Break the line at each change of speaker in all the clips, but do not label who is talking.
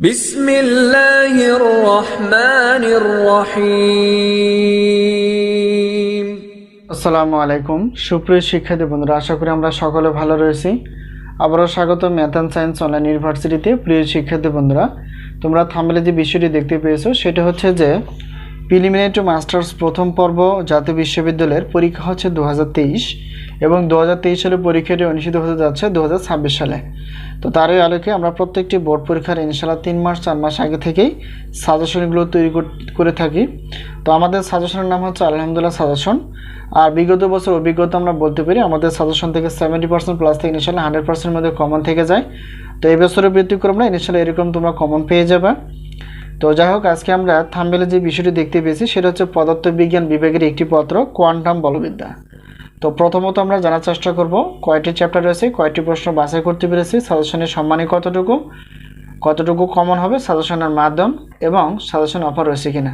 বিসমিল্লাহির রহমানির রহিম।
আসসালামু আলাইকুম সুপ্রিয় শিক্ষার্থী বন্ধুরা, আশা করি আমরা সকলে ভালো রয়েছি। আবারও স্বাগত ম্যাথ অ্যান্ড সায়েন্স অনলাইন ইউনিভার্সিটিতে। প্রিয় শিক্ষার্থী বন্ধুরা, তোমরা থাম্বনেলে যে বিষয়টি দেখতে পেয়েছো সেটা হচ্ছে যে প্রিলিমিনারি টু মাস্টার্স প্রথম পর্ব জাতীয় বিশ্ববিদ্যালয়ের পরীক্ষা হচ্ছে 2023 এবং 2023 সালে পরীক্ষাটি অনুষ্ঠিত হতে যাচ্ছে 2026 সালে। তো তারই আলোকে আমরা প্রত্যেকটি বোর্ড পরীক্ষার ইনশাআল্লাহ 3 মাস 4 মাস আগে থেকেই সাজেশনগুলো তৈরি করে থাকি। তো আমাদের সাজেশনের নাম হচ্ছে আলহামদুলিল্লাহ সাজেশন। আর বিগত বছর অভিজ্ঞতা আমরা বলতে পারি আমাদের সাজেশন থেকে 70% প্লাস থেকে ইনশাআল্লাহ 100% মধ্যে কমন থেকে যায়। তো এই বছরের ব্যতিক্রম না, ইনশাআল্লাহ এরকম তোমরা কমন পেয়ে যাবে। তো যাই হোক, আজকে আমরা থাম্বনেলে যে বিষয়টি দেখতে পেয়েছি সেটা হচ্ছে পদার্থবিজ্ঞান বিভাগের একটি পত্র কোয়ান্টাম বলবিদ্যা। তো প্রথমত আমরা জানার চেষ্টা করব কয়টি চ্যাপ্টার রয়েছে, কয়টি প্রশ্ন বাছাই করতে পেরেছি, সাজেশনের সম্মানে কতটুকু কমন হবে, সাজেশনের মাধ্যম এবং সাজেশন অফার রয়েছে কিনা।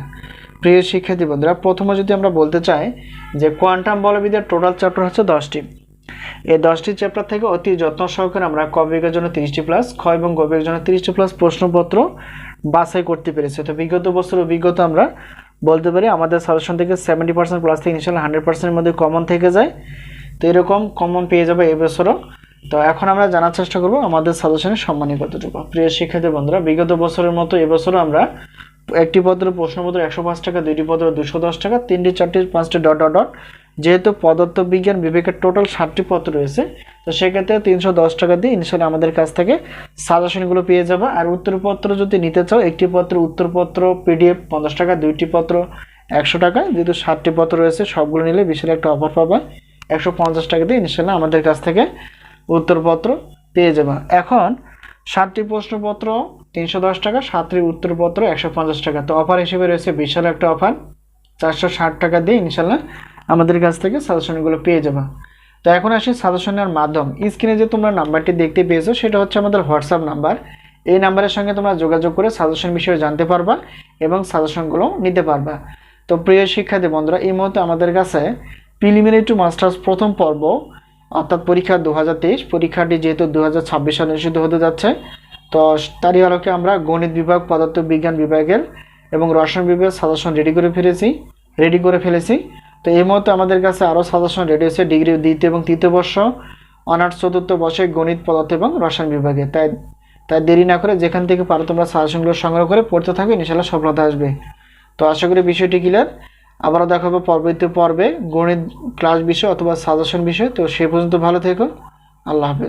প্রিয় শিক্ষার্থী বন্ধুরা, প্রথমে যদি আমরা বলতে চাই যে কোয়ান্টাম বলবিদ্যার টোটাল চ্যাপ্টার হচ্ছে 10টি। এই 10টি চ্যাপ্টার থেকে অতি যত্ন সহকারে আমরা ক বিভাগের জন্য 30টি প্লাস, খ এবং গ বিভাগের জন্য 30টি প্লাস প্রশ্নপত্র বাছাই করতে পেরেছি। তো বিগত বছর অভিজ্ঞতা আমরা বলতে পারি আমাদের সাজেশন থেকে 70% প্লাস থেকে ইনশাআল্লাহ 100%-এর মধ্যে কমন থেকে যায়। তো এরকম কমন পেয়ে যাবে এই বছরও। তো এখন আমরা জানার চেষ্টা করব আমাদের সাজেশনের সম্মানী কতটুকু। প্রিয় শিক্ষার্থী বন্ধুরা, বিগত বছরের মতো এবছরও আমরা একটি পত্র প্রশ্নপত্র 105 টাকা, দুইটি পত্র 210 টাকা, 3টি 4টি 5টি ... যেহেতু পদার্থবিজ্ঞান বিভাগের টোটাল 60টি পত্র রয়েছে, তো সেক্ষেত্রে 310 টাকা দিয়ে ইনশাআল্লাহ আমাদের কাছ থেকে সাজেশনগুলো পেয়ে যাবে। আর উত্তরপত্র যদি নিতে চাও, একটি পত্র উত্তরপত্র PDF 50 টাকা, দুইটি পত্র 100 টাকা। যেহেতু 60টি পত্র রয়েছে সবগুলো নিলে বিশাল একটা অফার পাবে, 150 টাকা দিয়ে ইনশাআল্লাহ আমাদের কাছ থেকে উত্তরপত্র পেয়ে যাবে। এখন 60টি প্রশ্নপত্র 310 টাকা, 7টি উত্তরপত্র 150 টাকা। তো অফার হিসেবে রয়েছে বিশাল একটা অফার, 460 টাকা দিয়ে ইনশাআল্লাহ আমাদের কাছ থেকে সাজেশনগুলো পেয়ে যাবে। তো এখন আসি সাজেশনের মাধ্যম। স্ক্রিনে যে তোমরা নাম্বারটি দেখতে পেয়েছো সেটা হচ্ছে আমাদের হোয়াটসঅ্যাপ নাম্বার। এই নাম্বারের সঙ্গে তোমরা যোগাযোগ করে সাজেশন বিষয়ে জানতে পারবা এবং সাজেশনগুলো নিতে পারবা। তো প্রিয় শিক্ষার্থী বন্ধুরা, এই মুহূর্তে আমাদের কাছে প্রিলিমিনারি টু মাস্টার্স প্রথম পর্ব অর্থাৎ পরীক্ষা 2023 পরীক্ষাটি যেহেতু 2026 সালে অনুষ্ঠিত হতে যাচ্ছে, তো তারই আলোকে আমরা গণিত বিভাগ, পদার্থবিজ্ঞান বিভাগের এবং রসায়ন বিভাগের সাজেশন রেডি করে ফেলেছি। তো এই মুহূর্তে আমাদের কাছে আরও সাজেশন রেডি হয়েছে ডিগ্রি 2য় এবং 3য় বর্ষ, অনার্স 4র্থ বর্ষে গণিত, পদার্থ এবং রসায়ন বিভাগে। তাই দেরি না করে যেখান থেকে পারো তোমরা সাজেশনগুলো সংগ্রহ করে পড়তে থাকো, ইনশাআল্লাহ সফলতা আসবে। তো আশা করি বিষয়টি ক্লিয়ার। আবারও দেখা হবে পরবর্তী পর্বে গণিত ক্লাস বিষয় অথবা সাজেশন বিষয়। তো সে পর্যন্ত ভালো থেকো, আল্লাহ হাফেজ।